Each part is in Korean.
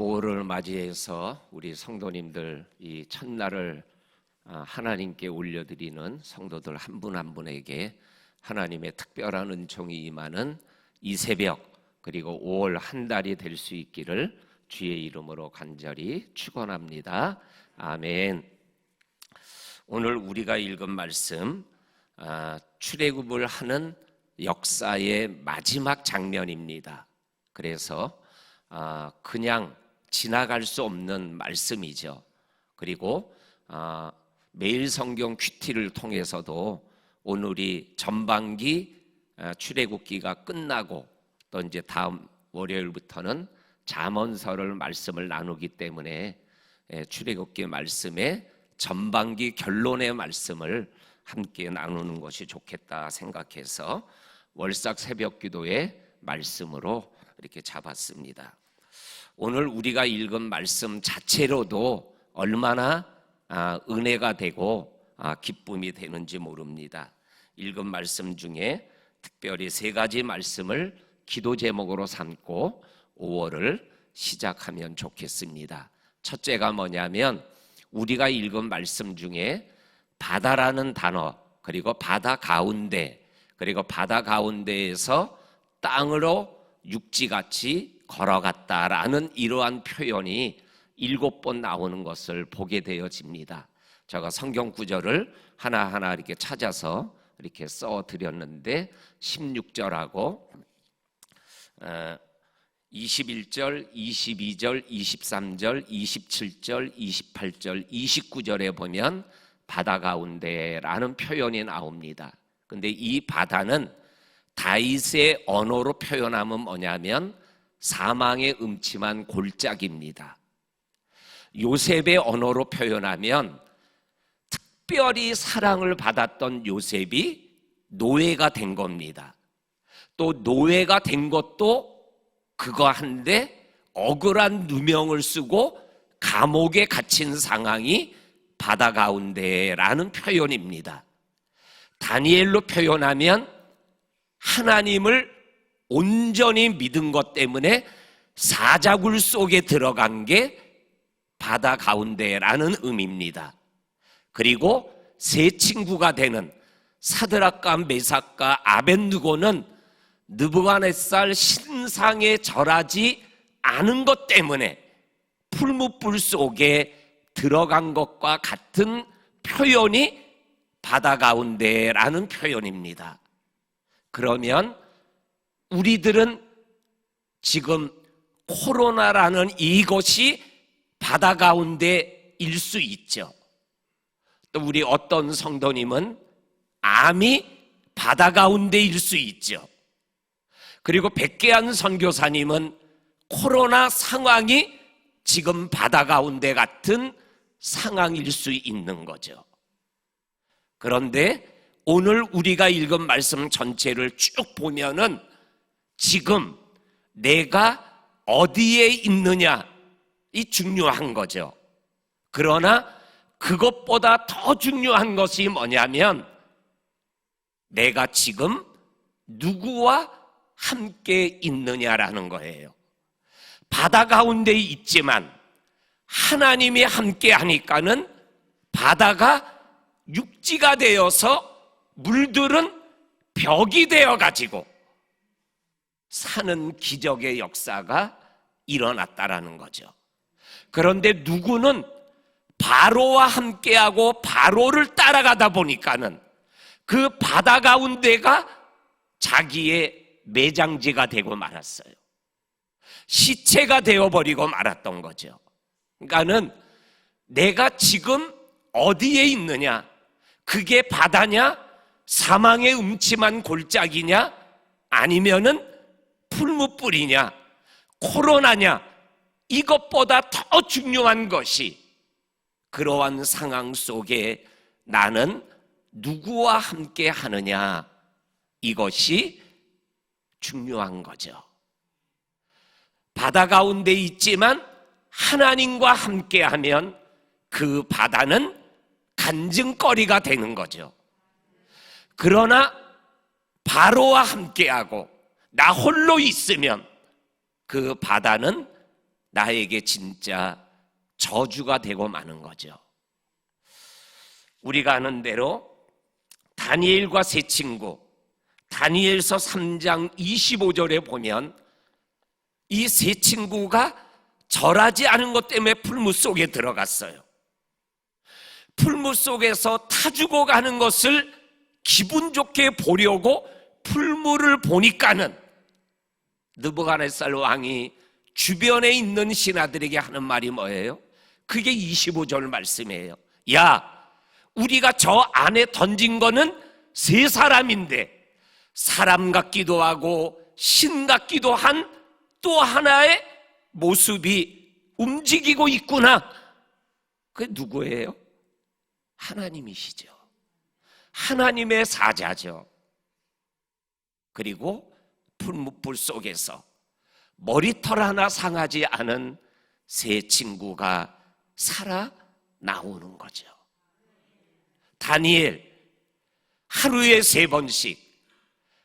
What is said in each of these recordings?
5월을 맞이해서 우리 성도님들 이 첫날을 하나님께 올려드리는 성도들 한 분 한 분에게 하나님의 특별한 은총이 임하는 이 새벽, 그리고 5월 한 달이 될 수 있기를 주의 이름으로 간절히 축원합니다. 아멘. 오늘 우리가 읽은 말씀, 출애굽을 하는 역사의 마지막 장면입니다. 그래서 그냥 지나갈 수 없는 말씀이죠. 그리고 매일 성경 큐티를 통해서도 오늘이 전반기 출애굽기가 끝나고 또 이제 다음 월요일부터는 잠언서를 말씀을 나누기 때문에 출애굽기 말씀의 전반기 결론의 말씀을 함께 나누는 것이 좋겠다 생각해서 월삭 새벽기도의 말씀으로 이렇게 잡았습니다. 오늘 우리가 읽은 말씀 자체로도 얼마나 은혜가 되고 기쁨이 되는지 모릅니다. 읽은 말씀 중에 특별히 3가지 말씀을 기도 제목으로 삼고 5월을 시작하면 좋겠습니다. 첫째가 뭐냐면 우리가 읽은 말씀 중에 바다라는 단어, 그리고 바다 가운데, 그리고 바다 가운데에서 땅으로 육지같이 걸어갔다라는 이러한 표현이 7번 나오는 것을 보게 되어집니다. 제가 성경 구절을 하나하나 이렇게 찾아서 이렇게 써드렸는데 16절하고 21절, 22절, 23절, 27절, 28절, 29절에 보면 바다 가운데라는 표현이 나옵니다. 근데 이 바다는 다윗의 언어로 표현하면 뭐냐면 사망의 음침한 골짜기입니다. 요셉의 언어로 표현하면 특별히 사랑을 받았던 요셉이 노예가 된 겁니다. 또 노예가 된 것도 그거 한데 억울한 누명을 쓰고 감옥에 갇힌 상황이 바다 가운데라는 표현입니다. 다니엘로 표현하면 하나님을 온전히 믿은 것 때문에 사자굴 속에 들어간 게 바다 가운데라는 의미입니다. 그리고 세 친구가 되는 사드락과 메삭과 아벳느고는 느부갓네살 신상에 절하지 않은 것 때문에 풀무불 속에 들어간 것과 같은 표현이 바다 가운데라는 표현입니다. 그러면 우리들은 지금 코로나라는 이것이 바다 가운데일 수 있죠. 또 우리 어떤 성도님은 암이 바다 가운데일 수 있죠. 그리고 백계한 선교사님은 코로나 상황이 지금 바다 가운데 같은 상황일 수 있는 거죠. 그런데 오늘 우리가 읽은 말씀 전체를 쭉 보면은 지금 내가 어디에 있느냐 이 중요한 거죠. 그러나 그것보다 더 중요한 것이 뭐냐면 내가 지금 누구와 함께 있느냐라는 거예요. 바다 가운데 있지만 하나님이 함께 하니까는 바다가 육지가 되어서 물들은 벽이 되어가지고 사는 기적의 역사가 일어났다라는 거죠. 그런데 누구는 바로와 함께하고 바로를 따라가다 보니까는 그 바다 가운데가 자기의 매장지가 되고 말았어요. 시체가 되어버리고 말았던 거죠. 그러니까는 내가 지금 어디에 있느냐, 그게 바다냐, 사망의 음침한 골짜기냐, 아니면은 풀무불이냐, 코로나냐, 이것보다 더 중요한 것이 그러한 상황 속에 나는 누구와 함께 하느냐, 이것이 중요한 거죠. 바다 가운데 있지만 하나님과 함께하면 그 바다는 간증거리가 되는 거죠. 그러나 바로와 함께하고 나 홀로 있으면 그 바다는 나에게 진짜 저주가 되고 마는 거죠. 우리가 아는 대로 다니엘과 세 친구, 다니엘서 3장 25절에 보면 이 세 친구가 절하지 않은 것 때문에 풀무 속에 들어갔어요. 풀무 속에서 타 죽어가는 것을 기분 좋게 보려고 풀무를 보니까는 느부갓네살 왕이 주변에 있는 신하들에게 하는 말이 뭐예요? 그게 25절 말씀이에요. 야, 우리가 저 안에 던진 거는 세 사람인데 사람 같기도 하고 신 같기도 한 또 하나의 모습이 움직이고 있구나. 그게 누구예요? 하나님이시죠. 하나님의 사자죠. 그리고 풀무불 속에서 머리털 하나 상하지 않은 세 친구가 살아 나오는 거죠. 다니엘 하루에 3번씩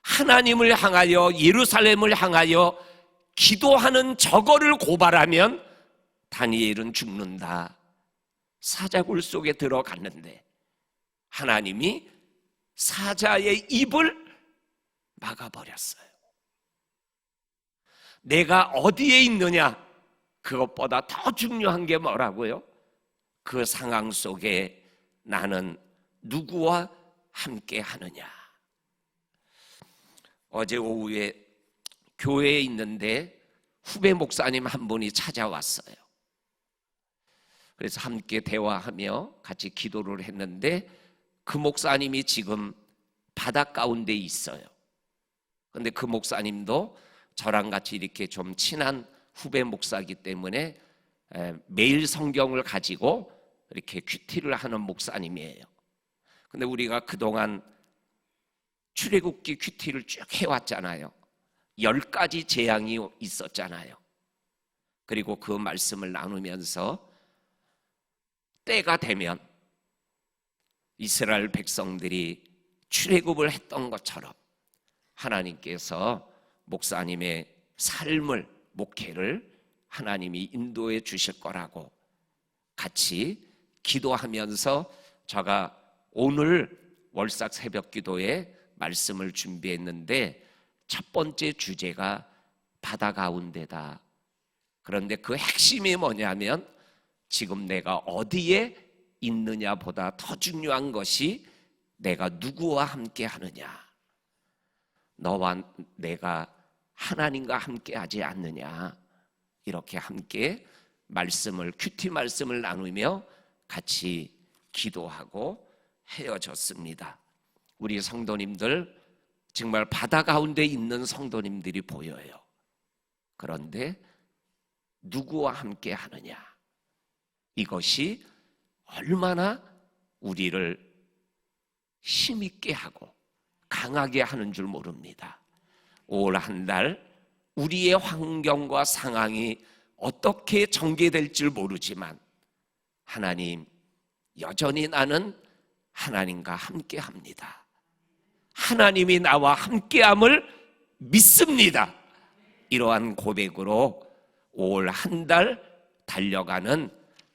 하나님을 향하여 예루살렘을 향하여 기도하는 저거를 고발하면 다니엘은 죽는다. 사자굴 속에 들어갔는데 하나님이 사자의 입을 막아버렸어요. 내가 어디에 있느냐, 그것보다 더 중요한 게 뭐라고요? 그 상황 속에 나는 누구와 함께 하느냐. 어제 오후에 교회에 있는데 후배 목사님 한 분이 찾아왔어요. 그래서 함께 대화하며 같이 기도를 했는데 그 목사님이 지금 바다 가운데 있어요. 그런데 그 목사님도 저랑 같이 이렇게 좀 친한 후배 목사이기 때문에 매일 성경을 가지고 이렇게 큐티를 하는 목사님이에요. 근데 우리가 그동안 출애굽기 큐티를 쭉 해왔잖아요. 10가지 재앙이 있었잖아요. 그리고 그 말씀을 나누면서 때가 되면 이스라엘 백성들이 출애굽을 했던 것처럼 하나님께서 목사님의 삶을, 목회를 하나님이 인도해 주실 거라고 같이 기도하면서 제가 오늘 월삭 새벽 기도에 말씀을 준비했는데 첫 번째 주제가 바다 가운데다. 그런데 그 핵심이 뭐냐면 지금 내가 어디에 있느냐보다 더 중요한 것이 내가 누구와 함께 하느냐. 너와 내가 하나님과 함께 하지 않느냐. 이렇게 함께 말씀을, 큐티 말씀을 나누며 같이 기도하고 헤어졌습니다. 우리 성도님들 정말 바다 가운데 있는 성도님들이 보여요. 그런데 누구와 함께 하느냐, 이것이 얼마나 우리를 힘있게 하고 강하게 하는 줄 모릅니다. 올 한 달 우리의 환경과 상황이 어떻게 전개될지 모르지만 하나님, 여전히 나는 하나님과 함께 합니다. 하나님이 나와 함께함을 믿습니다. 이러한 고백으로 올 한 달 달려가는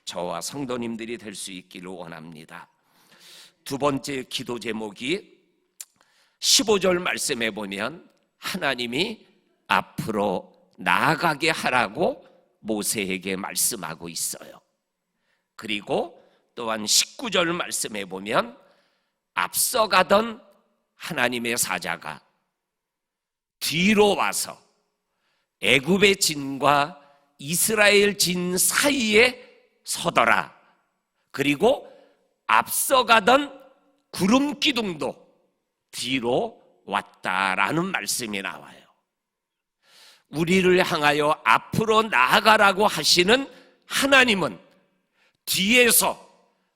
저와 성도님들이 될 수 있기를 원합니다. 두 번째 기도 제목이 15절 말씀에 보면 하나님이 앞으로 나아가게 하라고 모세에게 말씀하고 있어요. 그리고 또한 19절 말씀에 보면 앞서가던 하나님의 사자가 뒤로 와서 애굽의 진과 이스라엘 진 사이에 서더라. 그리고 앞서가던 구름 기둥도 뒤로 왔다라는 말씀이 나와요. 우리를 향하여 앞으로 나아가라고 하시는 하나님은 뒤에서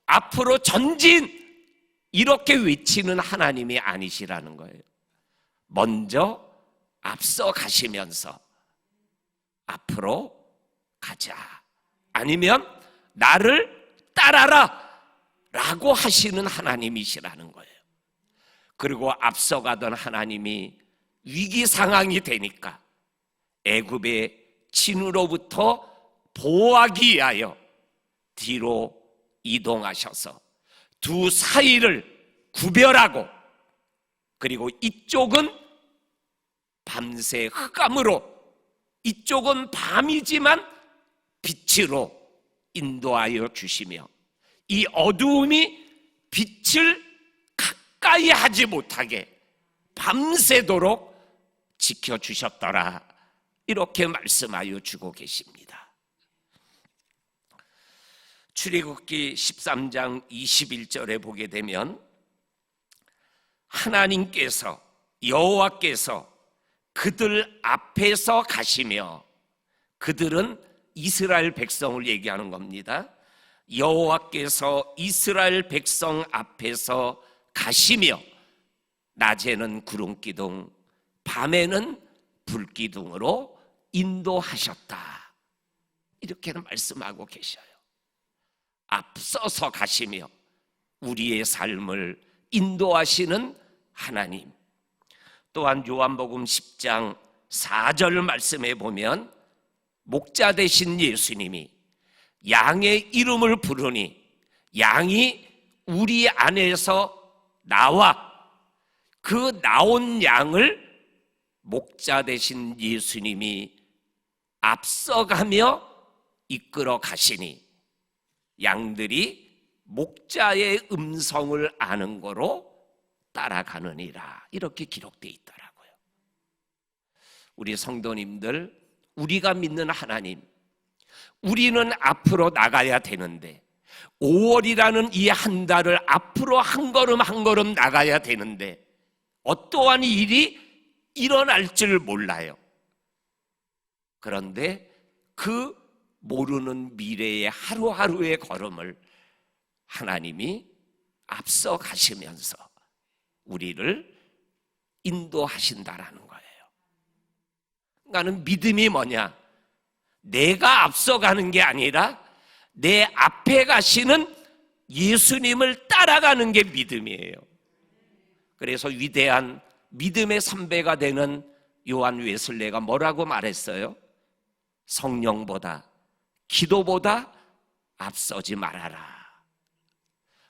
앞으로 전진 이렇게 외치는 하나님이 아니시라는 거예요. 먼저 앞서 가시면서 앞으로 가자, 아니면 나를 따라라 라고 하시는 하나님이시라는 거예요. 그리고 앞서가던 하나님이 위기 상황이 되니까 애굽의 진으로부터 보호하기 위하여 뒤로 이동하셔서 두 사이를 구별하고, 그리고 이쪽은 밤새 흑암으로, 이쪽은 밤이지만 빛으로 인도하여 주시며, 이 어두움이 빛을 가까이 하지 못하게 밤새도록 지켜주셨더라, 이렇게 말씀하여 주고 계십니다. 출애굽기 13장 21절에 보게 되면 하나님께서, 여호와께서 그들 앞에서 가시며, 그들은 이스라엘 백성을 얘기하는 겁니다. 여호와께서 이스라엘 백성 앞에서 가시며 낮에는 구름기둥, 밤에는 불기둥으로 인도하셨다, 이렇게는 말씀하고 계셔요. 앞서서 가시며 우리의 삶을 인도하시는 하나님. 또한 요한복음 10장 4절 말씀에 보면 목자 되신 예수님이 양의 이름을 부르니 양이 우리 안에서 나와 그 나온 양을 목자 되신 예수님이 앞서가며 이끌어 가시니 양들이 목자의 음성을 아는 거로 따라가느니라, 이렇게 기록되어 있더라고요. 우리 성도님들, 우리가 믿는 하나님, 우리는 앞으로 나가야 되는데 5월이라는 이 한 달을 앞으로 한 걸음 한 걸음 나가야 되는데 어떠한 일이 일어날 줄 몰라요. 그런데 그 모르는 미래의 하루하루의 걸음을 하나님이 앞서 가시면서 우리를 인도하신다라는 거예요. 나는 믿음이 뭐냐? 내가 앞서가는 게 아니라 내 앞에 가시는 예수님을 따라가는 게 믿음이에요. 그래서 위대한 믿음의 선배가 되는 요한 웨슬레가 뭐라고 말했어요? 성령보다, 기도보다 앞서지 말아라.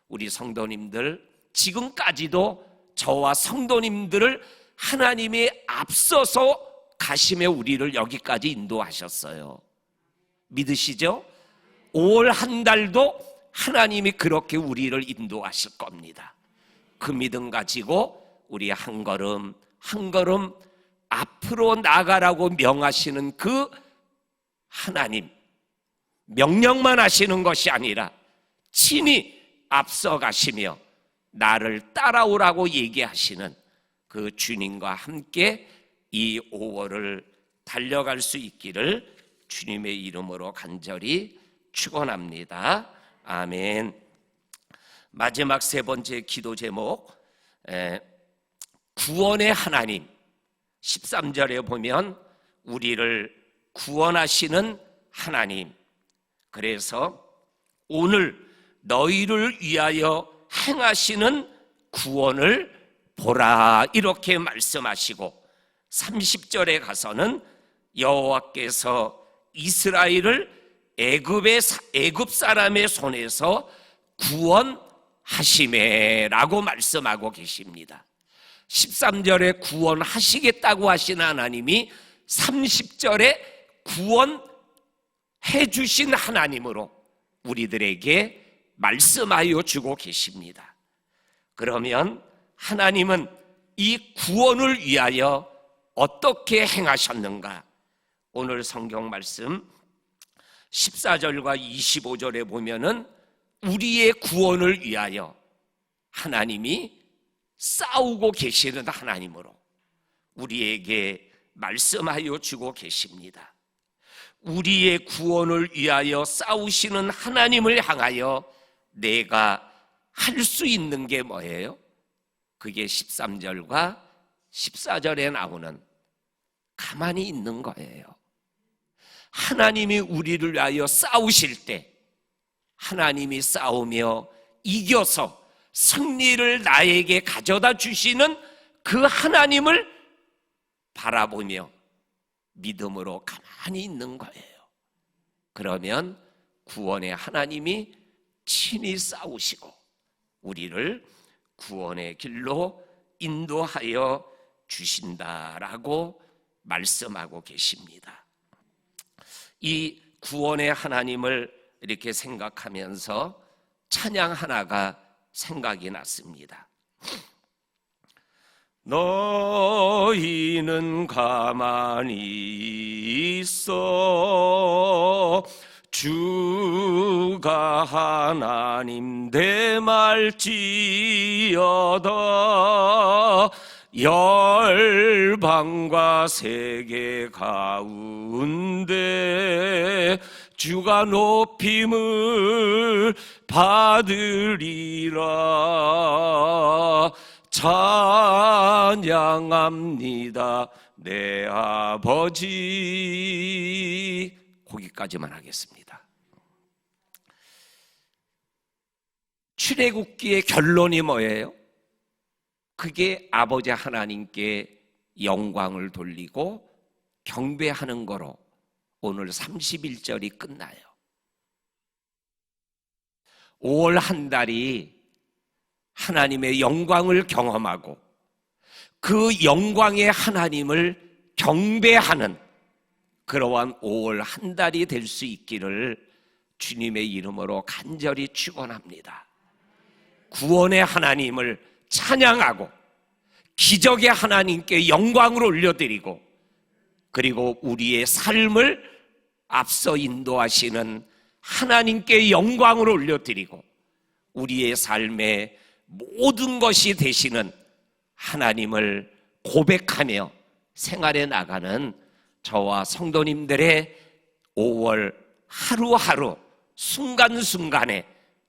우리 성도님들, 지금까지도 저와 성도님들을 하나님이 앞서서 가시며 우리를 여기까지 인도하셨어요. 믿으시죠? 5월 한 달도 하나님이 그렇게 우리를 인도하실 겁니다. 그 믿음 가지고 우리 한 걸음 한 걸음 앞으로 나가라고 명하시는 그 하나님, 명령만 하시는 것이 아니라 친히 앞서 가시며 나를 따라오라고 얘기하시는 그 주님과 함께 이 5월을 달려갈 수 있기를 주님의 이름으로 간절히 축원합니다. 아멘. 마지막 세 번째 기도 제목, 구원의 하나님. 13절에 보면 우리를 구원하시는 하나님, 그래서 오늘 너희를 위하여 행하시는 구원을 보라, 이렇게 말씀하시고 30절에 가서는 여호와께서 이스라엘을 애굽 사람의 손에서 구원하시매라고 말씀하고 계십니다. 13절에 구원하시겠다고 하신 하나님이 30절에 구원해 주신 하나님으로 우리들에게 말씀하여 주고 계십니다. 그러면 하나님은 이 구원을 위하여 어떻게 행하셨는가? 오늘 성경 말씀 14절과 25절에 보면은 우리의 구원을 위하여 하나님이 싸우고 계시는 하나님으로 우리에게 말씀하여 주고 계십니다. 우리의 구원을 위하여 싸우시는 하나님을 향하여 내가 할 수 있는 게 뭐예요? 그게 13절과 14절에 나오는 가만히 있는 거예요. 하나님이 우리를 위하여 싸우실 때 하나님이 싸우며 이겨서 승리를 나에게 가져다 주시는 그 하나님을 바라보며 믿음으로 가만히 있는 거예요. 그러면 구원의 하나님이 친히 싸우시고 우리를 구원의 길로 인도하여 주신다라고 말씀하고 계십니다. 이 구원의 하나님을 이렇게 생각하면서 찬양 하나가 생각이 났습니다. 너희는 가만히 있어 주가 하나님 되말지어다. 열방과 세계 가운데 주가 높임을 받으리라. 찬양합니다 내 아버지. 거기까지만 하겠습니다. 출애굽기의 결론이 뭐예요? 그게 아버지 하나님께 영광을 돌리고 경배하는 거로 오늘 31절이 끝나요. 5월 한 달이 하나님의 영광을 경험하고 그 영광의 하나님을 경배하는 그러한 5월 한 달이 될 수 있기를 주님의 이름으로 간절히 축원합니다. 구원의 하나님을 찬양하고 기적의 하나님께 영광을 올려드리고 그리고 우리의 삶을 앞서 인도하시는 하나님께 영광을 올려드리고 우리의 삶의 모든 것이 되시는 하나님을 고백하며 생활해 나가는 저와 성도님들의 5월 하루하루 순간순간의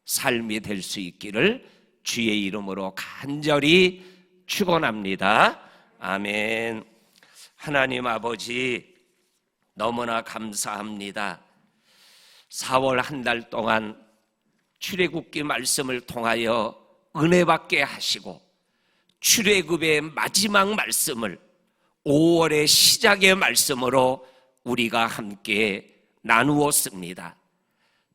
삶이 될 수 있기를 주의 이름으로 간절히 축원합니다. 아멘. 하나님 아버지 너무나 감사합니다. 4월 한 달 동안 출애굽기 말씀을 통하여 은혜 받게 하시고 출애굽의 마지막 말씀을 5월의 시작의 말씀으로 우리가 함께 나누었습니다.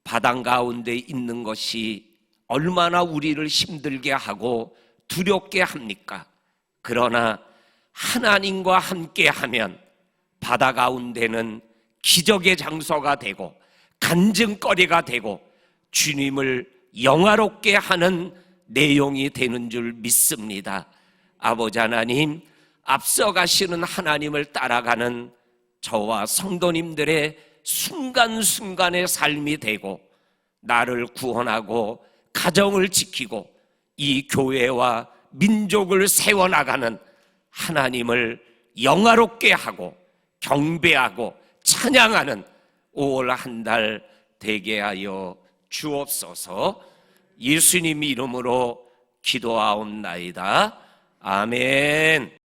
바다 가운데 있는 것이 얼마나 우리를 힘들게 하고 두렵게 합니까? 그러나 하나님과 함께하면 바다 가운데는 기적의 장소가 되고 간증거리가 되고 주님을 영화롭게 하는 내용이 되는 줄 믿습니다. 아버지 하나님, 앞서가시는 하나님을 따라가는 저와 성도님들의 순간순간의 삶이 되고 나를 구원하고 가정을 지키고 이 교회와 민족을 세워나가는 하나님을 영화롭게 하고 경배하고 찬양하는 5월 한 달 되게 하여 주옵소서. 예수님 이름으로 기도하옵나이다. 아멘.